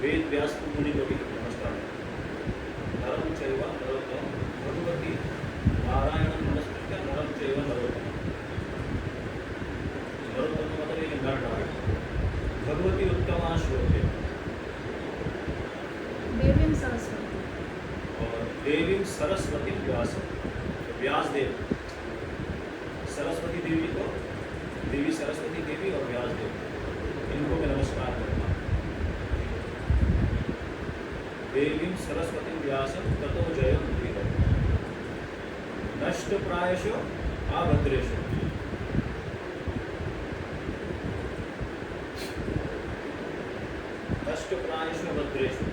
वेद व्यास मुनि लोग नमस्कार। नरम चैव नरोत्तमं भगवती नारायण नमस्कृत्य नरम चैव नरोत्तमं। नरोत्तम मतलब एक नर नारायण। भगवती उत्तमा श्लोके देवीं सरस्वती और देवीं सरस्वती व्यास व्यास देव सरस्वती देवी को देवी सरस्वती देवी और व्यास देव इनको मैं नमस्कार करता हूँ। देवीं सरस्वती व्यासं ततो जयं मुदीरये नष्ट प्रायशो आभद्रेषु। नष्ट प्रायशो भद्रेषु।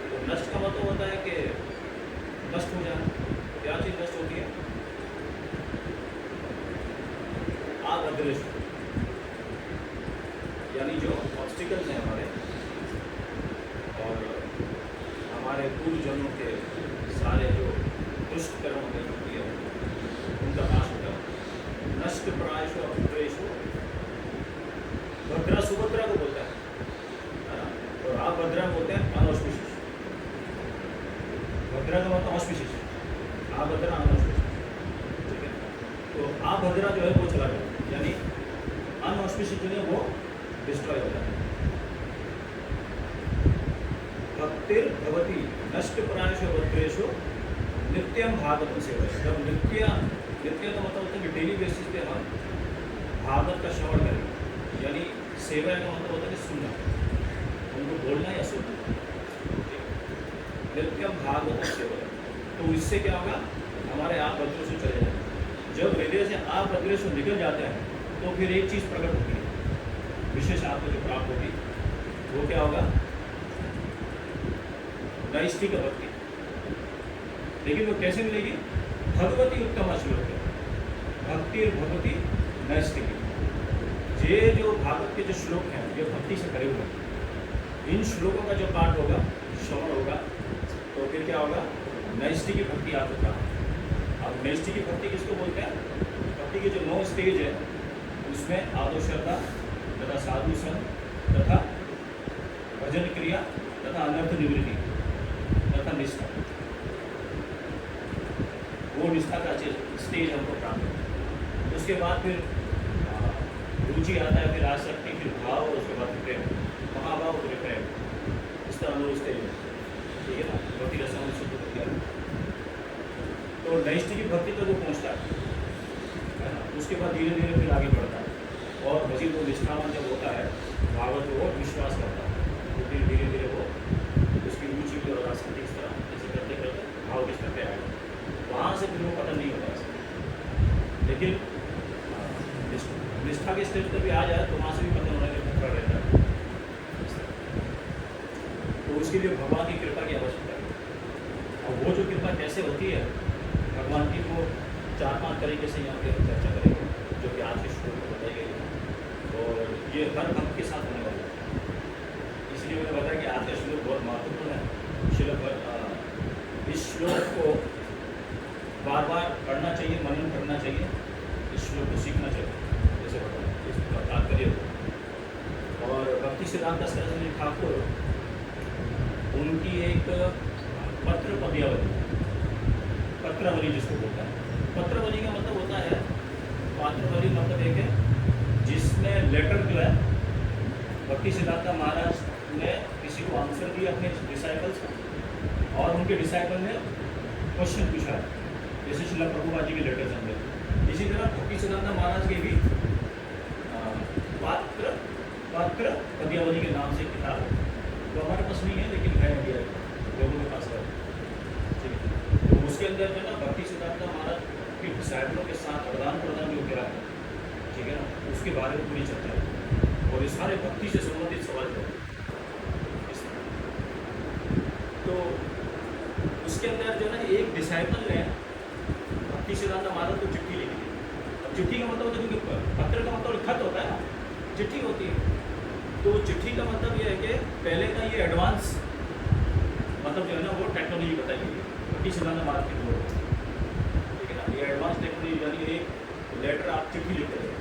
तो नष्ट का मतलब होता है कि नष्ट हो जाना। क्या चीज नष्ट होती है? आभद्रेषु यानी जो ऑब्स्टिकल्स हैं हमारे और हमारे पूर्वजनों के सारे जो दुष्ट कर्म में होती है उनका नाश हो जाए। नष्ट प्रायशो अभद्रेषु। भद्रा सुभद्रा को बोलता है ना? और आप भद्रा बोलते हैं अनौस्पिशियस। भद्रा का मतलब ऑस्पिशियस, आप भद्रा अनौस्पिशियस। ठीक है, तो आप भद्रा जो है वो चला गया यानी अनऑस्पिशियस जो है वो डिस्ट्रॉय हो जाता है। भक्तिर भवती नष्ट प्रायशो भद्रेषु नित्यम भागवत सेवा। जब नित्य का मतलब होता है कि डेली बेसिस पे हम भागवत का श्रवण करें यानी सेवा का मतलब होता है कि सुनना, उनको बोलना या सुनना। नित्यम भागवत सेवा। तो इससे क्या होगा? हमारे आप भद्रों से चले जाएंगे। जब हृदय से आप भद्रों से निकल जाते हैं तो फिर एक चीज़ प्रकट होती है, विशेष आपको जो प्राप्त होगी वो क्या होगा? नैष्ठिक भक्ति। लेकिन वो कैसे मिलेगी? भगवती उत्तम श्लोक है, भक्ति और भगवती नैष्ठिक। ये जो भागवत के जो श्लोक हैं ये भक्ति से भरे हुए हैं। इन श्लोकों का जो पाठ होगा, श्रवण होगा, तो फिर क्या होगा? नैष्ठिक भक्ति आपको प्राप्त। अब नैष्ठिक भक्ति किसको बोलते हैं? भक्ति के जो 9 स्टेज है उसमें आदो श्रद्धा तथा साधु संग तथा भजन क्रिया तथा अनर्थ निवृत्ति तथा निष्ठा, वो निष्ठा का स्टेज हमको प्राप्त है। उसके बाद फिर रुचि आता है, फिर आसक्ति, फिर भाव, उसके बाद प्रेम, महाभाव, फिर प्रेम। इस तरह 9 स्टेज है। ठीक है ना? भक्ति रसम शुद्ध भक्ति। तो नैष्ठिक भक्ति तक वो पहुँचता है ना? उसके बाद धीरे धीरे फिर आगे बढ़ता है और भजी वो निष्ठावान जब होता है भागवत को विश्वास करता है तो फिर धीरे धीरे वो उसकी रुचि की और आसक्ति इस तरह जैसे करते करते भाव के स्तर पे आएगा। वहाँ से फिर वो पतन नहीं होता है। लेकिन निष्ठा के स्टेज पर भी आ जाए तो वहाँ से भी पतन होने का खतरा रहता है। तो उसके लिए भगवान की कृपा की आवश्यकता है। और वो जो कृपा कैसे होती है भगवान की, वो 4-5 तरीके से यहाँ पे हम चर्चा करेंगे जो कि आज के श्लोक में बताई गई है और ये हर भक्त के साथ होने वाला है। इसलिए मैंने बताया कि आज का श्लोक बहुत महत्वपूर्ण है। इस श्लोक को बार बार पढ़ना चाहिए, मनन करना चाहिए, इस श्लोक को सीखना चाहिए जैसे बताया इसका तात्पर्य हो। और भक्ति सिद्धांत सरस्वती ठाकुर उनकी एक पत्र पद्यावली, पत्रावली जिसको बोलता है। पत्रावली का मतलब होता है, पात्रवली मतलब एक है जिसमें लेटर जो है भक्ति सिद्धांत महाराज ने किसी को आंसर दिया अपने डिसाइपल्स को और उनके डिसाइपल ने क्वेश्चन पूछा, जैसे श्रील प्रभुपाद जी के लेटर समझे। इसी तरह भक्ति सिद्धांत महाराज के भी पात्र पद्यावली के नाम से किताब है, तो हमारे पास नहीं है लेकिन है इंडिया लोगों के पास है। ठीक है, तो उसके अंदर जो है ना भक्ति सिद्धांत महाराज के डिसाइपलों के साथ आदान प्रदान जो करा है, ठीक है ना, उसके बारे में पूरी चर्चा है और ये सारे भक्ति से संबंधित सवाल है। तो उसके अंदर जो है ना एक डिसाइपल ने भक्ति सिद्धांत महाराज को चिट्ठी लिखी थी। अब चिट्ठी का मतलब होता है, क्योंकि पत्र का मतलब खत होता है ना, चिट्ठी होती है। तो चिट्ठी का मतलब ये है कि पहले का ये एडवांस मतलब जो है ना वो टेक्नोलॉजी बताई गई है भक्ति सिद्धांत महाराज के द्वारा। ठीक है ना, ये एडवांस टेक्नोलॉजी यानी एक लेटर आप चिट्ठी लिखते हैं,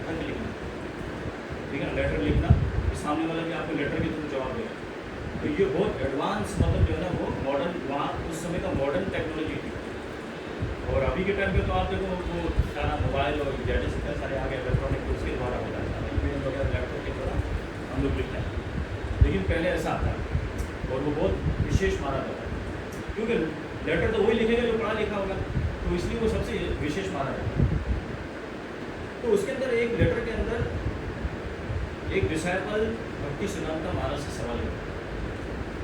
खत लिखना, ठीक है ना, लेटर लिखना, सामने वाला भी आपको लेटर के थ्रू जवाब देगा। तो ये बहुत एडवांस मतलब जो है ना वो मॉडर्न, वहाँ उस समय का मॉडर्न टेक्नोलॉजी थी। और अभी के टाइम पे तो आप देखो वो सारा मोबाइल और गैजेट्स इतने सारे आ गए इलेक्ट्रॉनिक, उसके द्वारा होता है, ईमेल वगैरह लैपटॉप के द्वारा हम लोग लिखते हैं। लेकिन पहले ऐसा था और वो बहुत विशेष माना जाता है, क्योंकि लेटर तो वही लिखेगा जो पढ़ा लिखा होगा, तो इसलिए वो सबसे विशेष माना जाता है। तो उसके अंदर एक लेटर के अंदर एक डिसाइपल भक्ति सिद्धांत महाराज से सवाल लिखता है।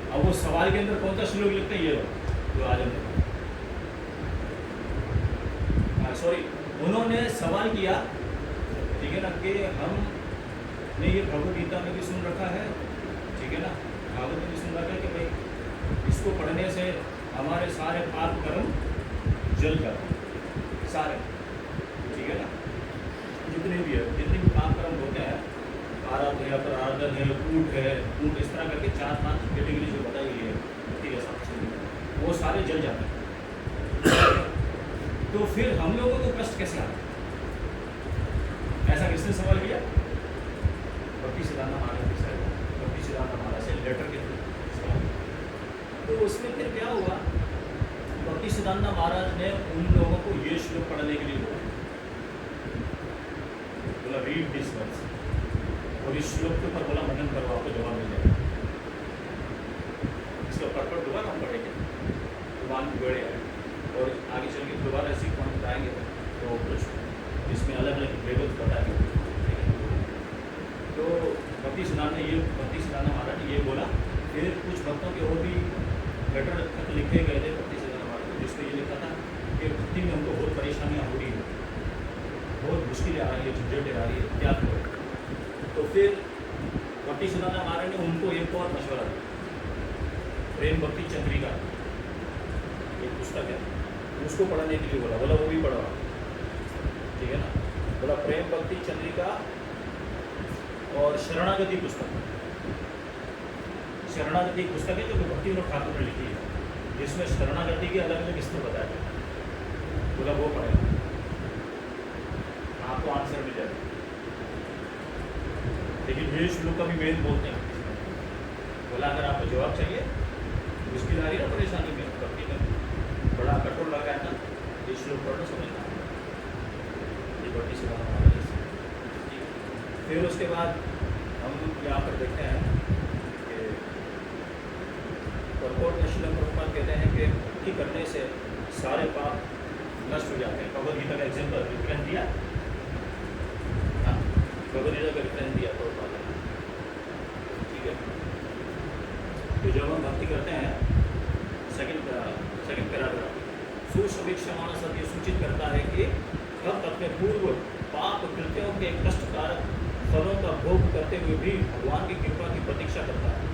अब वो सवाल के अंदर कौन सा श्लोक लिखते हैं, ये जो आज हम सॉरी उन्होंने सवाल किया, ठीक है ना, कि हमने ये भगवद गीता में भी सुन रखा है, ठीक है ना, भागवत में भी सुन रखा है कि भाई इसको पढ़ने से हमारे सारे पाप कर्म जल जाते हैं, सारे, ठीक है ना, जितने भी है, जितने भी पाप कर्म होते हैं, आराध है, अपराधन है, कूट है, कूट, इस तरह करके 4-5 कैटेगरी जो बताई गई है, ठीक है, सब वो सारे जल जाते हैं। तो फिर हम लोगों को कष्ट कैसे आता है? ऐसा किसने सवाल किया? भक्ति सिद्धांत महाराज से, भक्ति सिद्धांत महाराज से लेटर के थ्रू सवाल। तो उसमें फिर क्या हुआ, भक्ति सिद्धांत महाराज ने उन लोगों को ये श्लोक पढ़ने के लिए बोला रीड दिस वर्स, और इस श्लोक के ऊपर बोला मनन करो, आपको जवाब मिल जाएगा। इसका पर्पट दोबारा हम पढ़ेंगे, भगवान बड़े आए और आगे चल के दोबारा ऐसी पॉइंट आएंगे तो कुछ इसमें अलग अलग लेवल्स बताएंगे। तो भक्ति सिद्धांत ने ये, भक्ति सिद्धांत महाराज ने ये बोला। फिर कुछ भक्तों के और भी लेटर तक लिखे गए थे भक्ति सिद्धांत महाराज को, जिसमें ये लिखा था कि भक्ति में हमको बहुत परेशानियाँ हो रही है, बहुत मुश्किलें आ रही है, झंझटें आ रही है, क्या करें। तो फिर भक्ति सिद्धांत महाराज ने उनको एक और मशवरा दिया, प्रेम भक्ति चंद्रिका एक पुस्तक है, उसको पढ़ने के लिए बोला वो भी पढ़ा, ठीक है ना, बोला प्रेम भक्ति चंद्रिका और शरणागति पुस्तक, शरणागति पुस्तक है जो भक्ति विनोद ठाकुर ने लिखी है, जिसमें शरणागति के अलग अलग स्तर बताया गया, बोला वो पढ़ेगा, आपको आंसर मिल जाएगा। लेकिन ये श्लोक का भी मेन बोलते हैं, बोला अगर आपको जवाब चाहिए, मुश्किल आ रही है ना, परेशानी में, भक्ति में बड़ा कठोर लगा है ना, ये श्लोक पढ़ना समझना, ये भक्ति सिद्धांत महाराज से। फिर उसके बाद हम यहाँ पर देखते हैं कि प्रभुपाद ने श्रील प्रभुपाद कहते हैं कि भक्ति करने से सारे पाप नष्ट हो जाते हैं। भगवद गीता का एग्जाम्पल रेफरेंस दिया, हाँ, भगवद गीता का रेफरेंस दिया प्रभुपाद ने, ठीक है। तो जब हम भक्ति करते हैं, सेकंड पैराग्राफ, सुसमीक्षमाण सत्य सूचित करता है कि भक्त अपने पूर्व पाप कृत्यों के कष्टकारक फलों का भोग करते हुए भी भगवान की कृपा की प्रतीक्षा करता है।